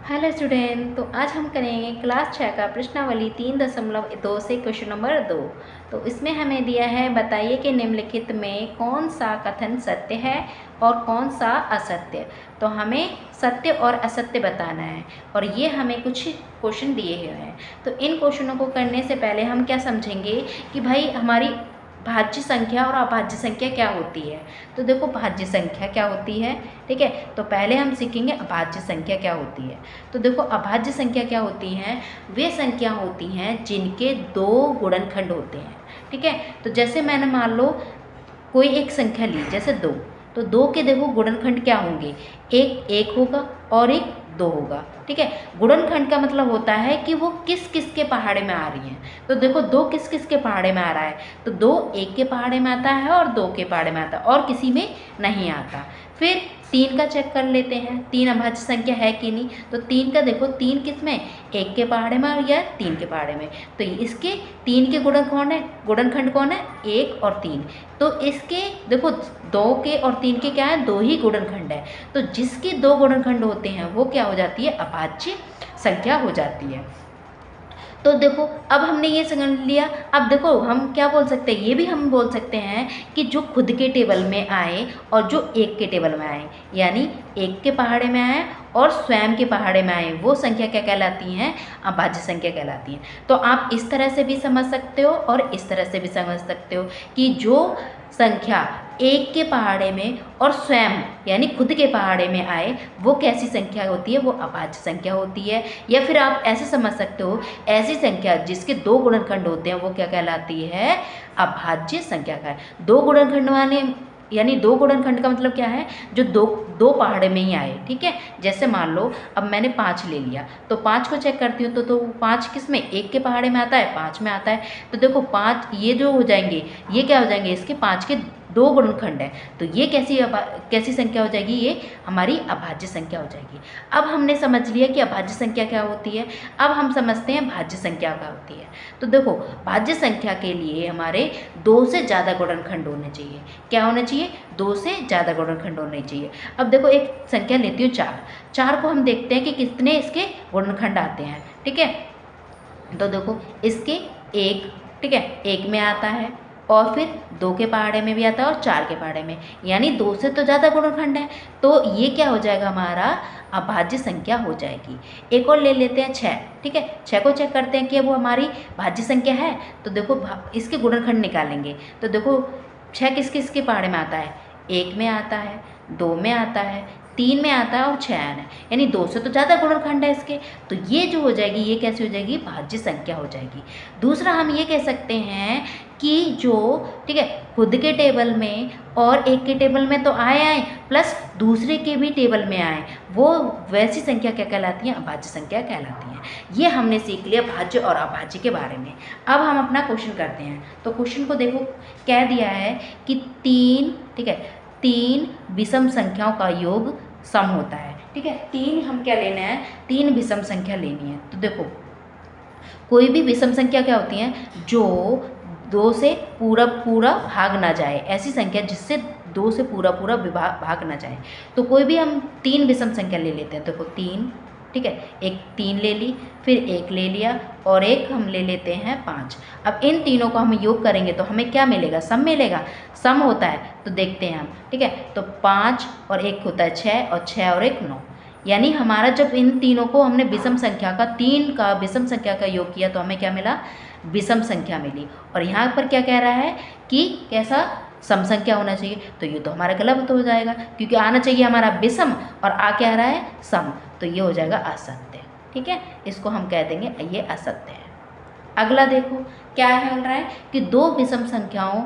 Hello student, तो आज हम करेंगे क्लास 6 का प्रश्नावली 3.2 से क्वेश्चन नंबर 2। तो इसमें हमें दिया है, बताइए कि निम्नलिखित में कौन सा कथन सत्य है और कौन सा असत्य। तो हमें सत्य और असत्य बताना है और ये हमें कुछ क्वेश्चन दिए हुए हैं। तो इन क्वेश्चनों को करने से पहले हम क्या समझेंगे कि भाई हमारी भाज्य संख्या और अभाज्य संख्या क्या होती है। तो देखो, भाज्य संख्या क्या होती है, ठीक है। तो पहले हम सीखेंगे अभाज्य संख्या क्या होती है। तो देखो, अभाज्य संख्या क्या होती हैं, वे संख्या होती हैं जिनके दो गुणनखंड होते हैं, ठीक है। तो जैसे मैंने मान लो कोई एक संख्या ली, जैसे 2, तो 2 के देखो गुणनखंड क्या होंगे, एक 1 होगा और एक 2 होगा, ठीक है। गुणनखंड का मतलब होता है कि वो किस किस के पहाड़े में आ रही हैं। तो देखो, 2 किस किस के पहाड़े में आ रहा है, तो 2 1 के पहाड़े में आता है और 2 के पहाड़े में आता है और किसी में नहीं आता। फिर 3 का चेक कर लेते हैं, 3 अभाज्य संख्या है कि नहीं। तो 3 का देखो, 3 किस में, 1 के पहाड़े में या 3 के पहाड़े में। तो इसके 3 के गुणनखंड कौन है, 1 और 3। तो इसके देखो 2 के और 3 के क्या है, 2 ही गुणनखंड है। तो जिसके 2 गुणनखंड होते हैं वो क्या हो जाती है, अभाज्य संख्या हो जाती है। तो देखो, अब हमने ये समझ लिया। अब देखो, हम क्या बोल सकते हैं, ये भी हम बोल सकते हैं कि जो खुद के टेबल में आए और जो 1 के टेबल में आए, यानी 1 के पहाड़े में आए और स्वयं के पहाड़े में आए, वो संख्या क्या कहलाती हैं, अभाज्य संख्या कहलाती हैं। तो आप इस तरह से भी समझ सकते हो और इस तरह से भी समझ सकते हो कि जो संख्या 1 के पहाड़े में और स्वयं यानी खुद के पहाड़े में आए, वो कैसी संख्या होती है, वो अभाज्य संख्या होती है। या फिर आप ऐसे समझ सकते हो, ऐसी संख्या जिसके 2 गुणनखंड होते हैं वो क्या कहलाती है, अभाज्य संख्या का है। 2 गुणनखंड वाले यानी 2 गुणनखंड का मतलब क्या है, जो दो पहाड़े में ही आए, ठीक है। जैसे मान लो अब मैंने 5 ले लिया, तो 5 को चेक करती हूँ तो 5 किस में, 1 के पहाड़े में आता है, 5 में आता है। तो देखो 5 ये जो हो जाएंगे, ये क्या हो जाएंगे, इसके 5 के 2 गुणनखंड है। तो ये कैसी संख्या हो जाएगी, ये हमारी अभाज्य संख्या हो जाएगी। अब हमने समझ लिया कि अभाज्य संख्या क्या होती है। अब हम समझते हैं भाज्य संख्या क्या होती है। तो देखो, भाज्य संख्या के लिए हमारे 2 से ज़्यादा गुणनखंड होने चाहिए। क्या होना चाहिए, 2 से ज़्यादा गुणनखंड होने चाहिए। अब देखो, एक संख्या लेती हूँ 4 को हम देखते हैं कि कितने इसके गुणनखंड आते हैं, ठीक है। तो देखो, इसके 1, ठीक है, 1 में आता है और फिर 2 के पहाड़े में भी आता है और 4 के पहाड़े में, यानी 2 से तो ज़्यादा गुणनखंड है। तो ये क्या हो जाएगा, हमारा अभाज्य संख्या हो जाएगी। एक और ले लेते हैं 6, ठीक है। 6 को चेक करते हैं कि वो हमारी भाज्य संख्या है। तो देखो, इसके गुणनखंड निकालेंगे। तो देखो, 6 किस किस के पहाड़े में आता है, 1 में आता है, 2 में आता है, 3 में आता है और 6 है, यानी 2 से तो ज़्यादा गुणनखंड है इसके। तो ये जो हो जाएगी, ये कैसी हो जाएगी, भाज्य संख्या हो जाएगी। दूसरा हम ये कह सकते हैं कि जो, ठीक है, खुद के टेबल में और 1 के टेबल में तो आए प्लस दूसरे के भी टेबल में आए, वो वैसी संख्या क्या कहलाती हैं, अभाज्य संख्या कहलाती हैं। ये हमने सीख लिया भाज्य और अभाज्य के बारे में। अब हम अपना क्वेश्चन करते हैं। तो क्वेश्चन को देखो, क्या दिया है कि 3, ठीक है, 3 विषम संख्याओं का योग सम होता है, ठीक है। 3 हम क्या लेना है, 3 विषम संख्या लेनी है। तो देखो, कोई भी विषम संख्या क्या होती है, जो 2 से पूरा भाग ना जाए, ऐसी संख्या जिससे 2 से पूरा भाग ना जाए। तो कोई भी हम 3 विषम संख्या ले लेते हैं। देखो 3, ठीक है, एक 3 ले ली, फिर 1 ले लिया और एक हम ले लेते हैं 5। अब इन तीनों को हम योग करेंगे तो हमें क्या मिलेगा, सम मिलेगा। सम होता है तो देखते हैं हम, ठीक है। तो 5 और 1 होता है 6 और 6 और 1 9, यानी हमारा जब इन तीनों को हमने विषम संख्या का 3 का विषम संख्या का योग किया तो हमें क्या मिला, विषम संख्या मिली। और यहाँ पर क्या कह रहा है कि कैसा, सम संख्या होना चाहिए। तो ये तो हमारा गलत हो जाएगा, क्योंकि आना चाहिए हमारा विषम और आ क्या रहा है, सम। तो ये हो जाएगा असत्य, ठीक है। इसको हम कह देंगे ये असत्य है। अगला देखो, क्या है, रहा है कि 2 विषम संख्याओं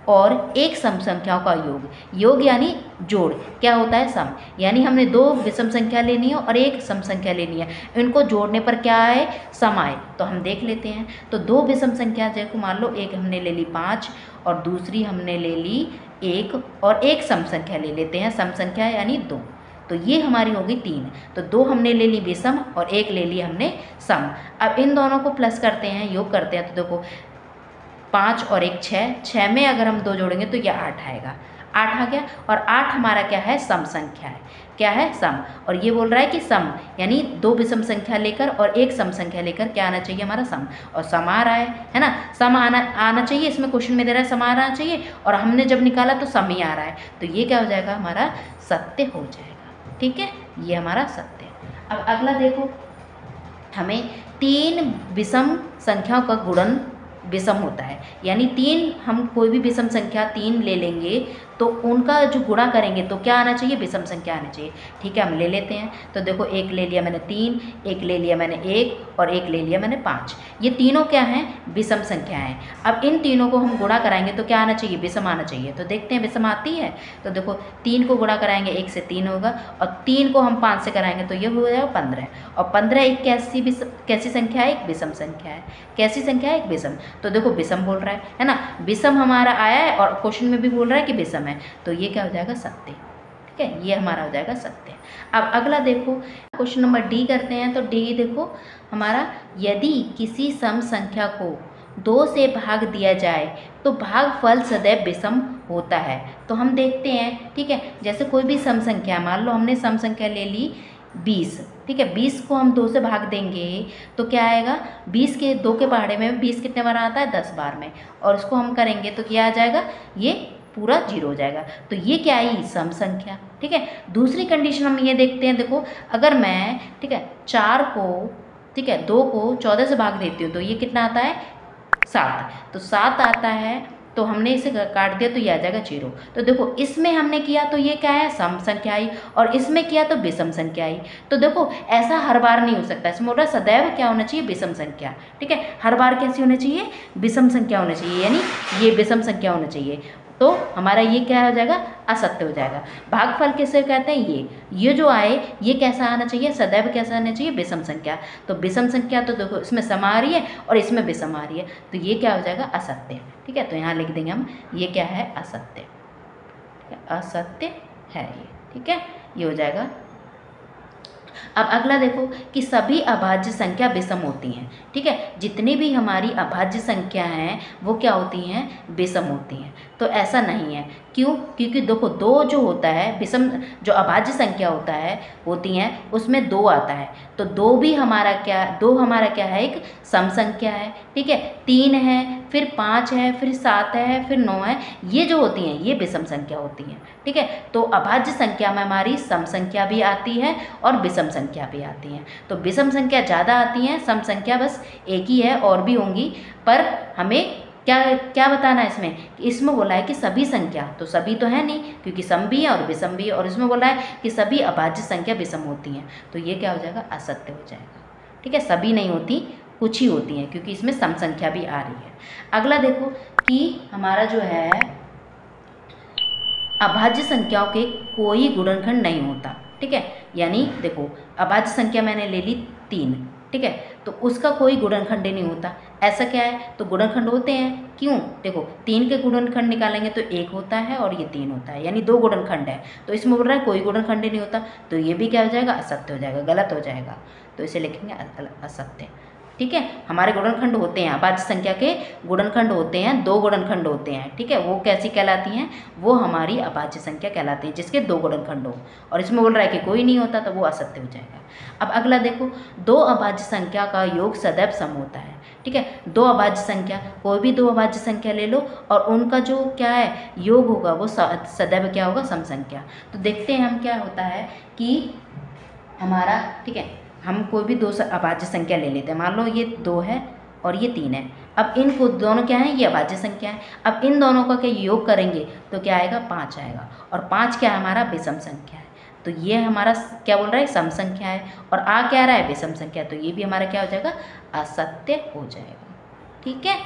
और 1 सम संख्याओं का योग यानी जोड़ क्या होता है, सम। यानी हमने 2 विषम संख्या लेनी है और 1 सम संख्या लेनी है, इनको जोड़ने पर क्या आए, सम आए। तो हम देख लेते हैं। तो 2 विषम संख्या, जैसे मान लो एक हमने ले ली 5 और दूसरी हमने ले ली 1 और 1 सम संख्या ले लेते हैं, सम संख्या यानी 2। तो ये हमारी होगी 3। तो 2 हमने ले ली विषम और 1 ले ली हमने सम। अब इन दोनों को प्लस करते हैं, योग करते हैं। तो देखो, 5 और 1 6, 6 में अगर हम 2 जोड़ेंगे तो यह 8 आएगा। 8 आ गया। और 8 हमारा क्या है, सम संख्या है। क्या है, सम। और ये बोल रहा है कि सम यानी 2 विषम संख्या लेकर और 1 सम संख्या लेकर क्या आना चाहिए, हमारा सम। और सम आ रहा है ना, सम आना चाहिए। इसमें क्वेश्चन में दे रहा है सम आना चाहिए, और हमने जब निकाला तो सम ही आ रहा है, तो ये क्या हो जाएगा, हमारा सत्य हो जाएगा। ठीक है, ये हमारा सत्य है। अब अगला देखो, हमें 3 विषम संख्याओं का गुणन विषम होता है, यानी 3 हम कोई भी विषम संख्या 3 ले लेंगे तो उनका जो गुणा करेंगे तो क्या आना चाहिए, विषम संख्या आनी चाहिए। ठीक है, हम ले लेते हैं। तो देखो, एक ले लिया मैंने 3, एक ले लिया मैंने 1 और एक ले लिया मैंने 5। ये तीनों क्या हैं, विषम संख्या हैं। अब इन तीनों को हम गुणा कराएंगे तो क्या आना चाहिए, विषम आना चाहिए। तो देखते हैं विषम आती है। तो देखो, 3 को गुणा कराएंगे 1 से 3 होगा, और 3 को हम 5 से कराएंगे तो ये हो जाएगा 15। और 15 एक कैसी संख्या है, एक विषम संख्या है। कैसी संख्या है, एक विषम। तो देखो, विषम बोल रहा है ना, विषम हमारा आया है और क्वेश्चन में भी बोल रहा है कि विषम है, तो ये क्या हो जाएगा, सत्य। ठीक है, ये हमारा हो जाएगा सत्य। अब अगला देखो, क्वेश्चन नंबर डी करते हैं। तो डी देखो हमारा, यदि किसी सम संख्या को 2 से भाग दिया जाए तो भागफल सदैव विषम होता है। तो हम देखते हैं, ठीक है, जैसे कोई भी सम संख्या, मान लो हमने सम संख्या ले ली 20, ठीक है, 20 को हम 2 से भाग देंगे तो क्या आएगा, 20 के 2 के पहाड़े में 20 कितने बार आता है, 10 बार में, और इसको हम करेंगे तो क्या आ जाएगा, ये पूरा 0 हो जाएगा। तो ये क्या आई, सम संख्या। ठीक है, दूसरी कंडीशन हम ये देखते हैं। देखो, अगर मैं, ठीक है, 4 को, ठीक है, 2 को 14 से भाग देती हूँ तो ये कितना आता है, 7। तो 7 आता है, तो हमने इसे काट दिया तो ये आ जाएगा 0। तो देखो, इसमें हमने किया तो ये क्या है, सम संख्या आई, और इसमें किया तो विषम संख्या आई। तो देखो, ऐसा हर बार नहीं हो सकता, इसमें बोल रहा है सदैव क्या होना चाहिए, विषम संख्या। ठीक है, हर बार कैसी होनी चाहिए, विषम संख्या होनी चाहिए, यानी ये विषम संख्या होनी चाहिए। तो हमारा ये क्या हो जाएगा, असत्य हो जाएगा। भागफल किसे कहते हैं, ये जो आए ये कैसा आना चाहिए, सदैव कैसा आना चाहिए, विषम संख्या। तो विषम संख्या तो देखो, इसमें सम आ रही है और इसमें विषम आ रही है, तो ये क्या हो जाएगा, असत्य। ठीक है, तो यहाँ लिख देंगे हम, ये क्या है, असत्य। असत्य है ये। ठीक है, ये हो जाएगा। अब अगला देखो कि सभी अभाज्य संख्या विषम होती हैं। ठीक है, जितनी भी हमारी अभाज्य संख्या हैं वो क्या होती हैं, विषम होती हैं। तो ऐसा नहीं है, क्यों, क्योंकि देखो, 2 जो होता है विषम, जो अभाज्य संख्या होती हैं उसमें 2 आता है, तो 2 भी हमारा क्या, 2 हमारा क्या है, एक सम संख्या है। ठीक है, 3 है, फिर 5 है, फिर 7 है, फिर 9 है, ये जो होती हैं ये विषम संख्या होती हैं। ठीक है, तो अभाज्य संख्या में हमारी सम संख्या भी आती है और विषम संख्या भी आती हैं। तो विषम संख्या ज़्यादा आती हैं, सम संख्या बस एक ही है, और भी होंगी, पर हमें क्या बताना है इसमें, कि इसमें बोला है कि सभी संख्या, तो सभी तो है नहीं, क्योंकि सम भी है और विषम भी है, और इसमें बोला है कि सभी अभाज्य संख्या विषम होती हैं, तो ये क्या हो जाएगा, असत्य हो जाएगा। ठीक है, सभी नहीं होती, कुछ ही होती हैं, क्योंकि इसमें सम संख्या भी आ रही है। अगला देखो कि हमारा जो है, अभाज्य संख्याओं के कोई गुणनखंड नहीं होता। ठीक है, यानी देखो, अभाज्य संख्या मैंने ले ली 3, ठीक है, तो उसका कोई गुणनखंड नहीं होता। ऐसा क्या है, तो गुणनखंड होते हैं, क्यों, देखो 3 के गुणनखंड निकालेंगे तो 1 होता है और ये 3 होता है, यानी 2 गुणनखंड है। तो इसमें बोल रहा है कोई गुणनखंड नहीं होता, तो ये भी क्या हो जाएगा, असत्य हो जाएगा, गलत हो जाएगा। तो इसे लिखेंगे असत्य। ठीक है, हमारे गुणनखंड होते हैं, अभाज्य संख्या के गुणनखंड होते हैं, 2 गुणनखंड होते हैं। ठीक है, वो कैसी कहलाती हैं, वो हमारी अभाज्य संख्या कहलाती है जिसके 2 गुणनखंड हो, और इसमें बोल रहा है कि कोई नहीं होता, तो वो असत्य हो जाएगा। अब अगला देखो, 2 अभाज्य संख्या का योग सदैव सम होता है। ठीक है, 2 अभाज्य संख्या, कोई भी 2 अभाज्य संख्या ले लो और उनका जो क्या है, योग होगा, वो सदैव क्या होगा, सम संख्या। तो देखते हैं हम क्या होता है कि हमारा, ठीक है, हम कोई भी 2 अभाज्य संख्या ले लेते हैं, मान लो ये 2 है और ये 3 है। अब इनको दोनों क्या है, ये अभाज्य संख्या है। अब इन दोनों का क्या योग करेंगे तो क्या आएगा, 5 आएगा, और 5 क्या है, हमारा विषम संख्या है। तो ये हमारा क्या बोल रहा है, सम संख्या है, और आ क्या रहा है, विषम संख्या, तो ये भी हमारा क्या हो जाएगा, असत्य हो जाएगा। ठीक है,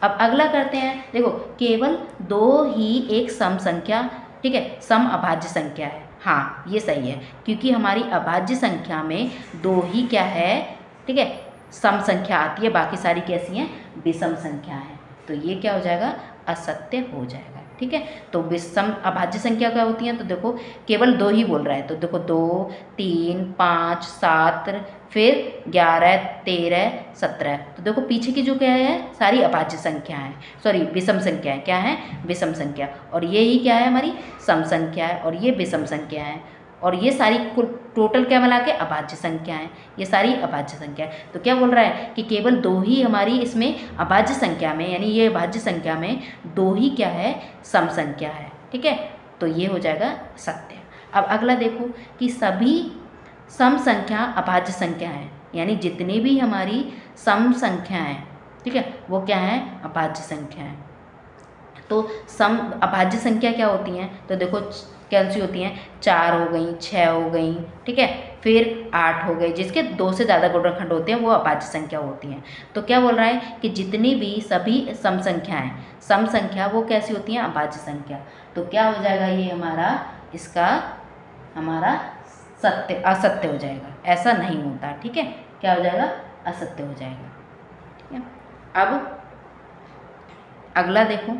अब अगला करते हैं। देखो, केवल 2 ही एक सम संख्या, ठीक है, सम अभाज्य संख्या है। हाँ, ये सही है, क्योंकि हमारी अभाज्य संख्या में 2 ही क्या है, ठीक है, सम संख्या आती है, बाकी सारी कैसी हैं, विषम संख्या है। तो ये क्या हो जाएगा, असत्य हो जाएगा। ठीक है। तो विषम अभाज्य संख्या क्या होती हैं, तो देखो केवल 2 ही बोल रहा है, तो देखो 2, 3, 5, 7, फिर 11, 13, 17। तो देखो पीछे की जो क्या है सारी अभाज्य संख्या है, सॉरी विषम संख्या है, क्या है विषम संख्या, और ये ही क्या है हमारी सम संख्या है, और ये विषम संख्या है, और ये सारी कुल टोटल क्या मिला के अभाज्य संख्या है, ये सारी अभाज्य संख्या है। तो क्या बोल रहा है कि केवल 2 ही हमारी इसमें अभाज्य संख्या में, यानी ये अभाज्य संख्या में 2 ही क्या है सम संख्या है, ठीक है। तो ये हो जाएगा सत्य। अब अगला देखो कि सभी सम संख्या अभाज्य संख्या है, यानी जितनी भी हमारी सम संख्या है, ठीक है, वो क्या है अभाज्य संख्या है। तो सम अभाज्य संख्या क्या होती हैं, तो देखो कौन सी होती हैं, 4 हो गई, 6 हो गई, ठीक है, फिर 8 हो गई, जिसके 2 से ज़्यादा गुणनखंड होते हैं वो अभाज्य संख्या होती हैं। तो क्या बोल रहा है कि जितनी भी सभी सम संख्याएं, सम संख्या वो कैसी होती हैं अभाज्य संख्या। तो क्या हो जाएगा ये हमारा, इसका हमारा सत्य असत्य हो जाएगा, ऐसा नहीं होता, ठीक है, क्या हो जाएगा असत्य हो जाएगा, ठीक है। अब अगला देखो,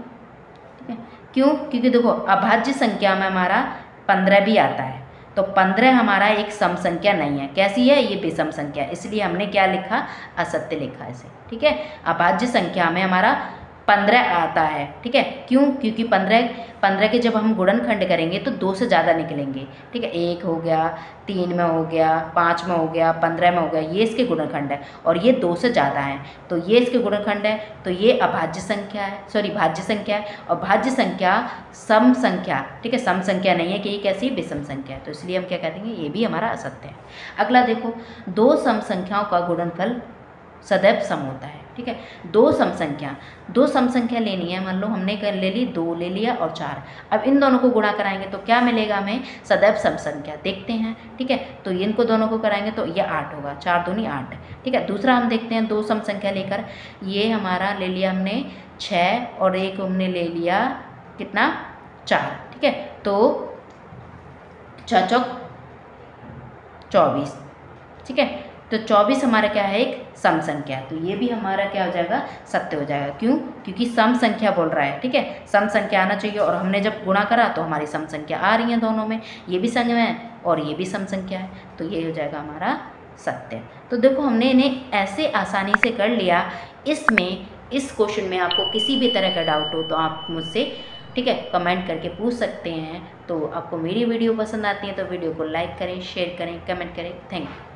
ठीक है, क्यों, क्योंकि देखो अभाज्य संख्या में हमारा 15 भी आता है, तो 15 हमारा एक सम संख्या नहीं है, कैसी है ये विषम संख्या, इसलिए हमने क्या लिखा असत्य लिखा इसे, ठीक है। अभाज्य संख्या में हमारा 15 आता है, ठीक है, क्यों, क्योंकि 15 के जब हम गुणनखंड करेंगे तो 2 से ज़्यादा निकलेंगे, ठीक है, 1 हो गया, 3 में हो गया, 5 में हो गया, 15 में हो गया, ये इसके गुणनखंड है, और ये 2 से ज़्यादा हैं, तो ये इसके गुणनखंड है, तो ये अभाज्य संख्या है, सॉरी भाज्य संख्या है, और भाज्य संख्या सम संख्या, ठीक है, सम संख्या नहीं है कि ये कैसी विषम संख्या है, तो इसलिए हम क्या कह देंगे ये भी हमारा असत्य है। अगला देखो 2 सम संख्याओं का गुणनफल सदैव सम होता है, ठीक है। 2 सम संख्या लेनी है, मान लो हमने ले ली 2 ले लिया और 4, अब इन दोनों को गुणा कराएंगे तो क्या मिलेगा हमें सदैव सम संख्या, देखते हैं, ठीक है। तो इनको दोनों को कराएंगे तो ये 8 होगा, 4 दूनी 8, ठीक है। दूसरा हम देखते हैं 2 सम संख्या लेकर, ये हमारा ले लिया हमने 6 और एक हमने ले लिया कितना 4, ठीक है, तो 6 चौक 24, ठीक है, तो 24 हमारा क्या है एक सम संख्या, तो ये भी हमारा क्या हो जाएगा सत्य हो जाएगा, क्यों, क्योंकि सम संख्या बोल रहा है, ठीक है, सम संख्या आना चाहिए, और हमने जब गुणा करा तो हमारी सम संख्या आ रही है दोनों में, ये भी सम है और ये भी सम संख्या है, तो ये हो जाएगा हमारा सत्य। तो देखो हमने इन्हें ऐसे आसानी से कर लिया। इसमें इस क्वेश्चन में आपको किसी भी तरह का डाउट हो तो आप मुझसे, ठीक है, कमेंट करके पूछ सकते हैं। तो आपको मेरी वीडियो पसंद आती है तो वीडियो को लाइक करें, शेयर करें, कमेंट करें। Thank you.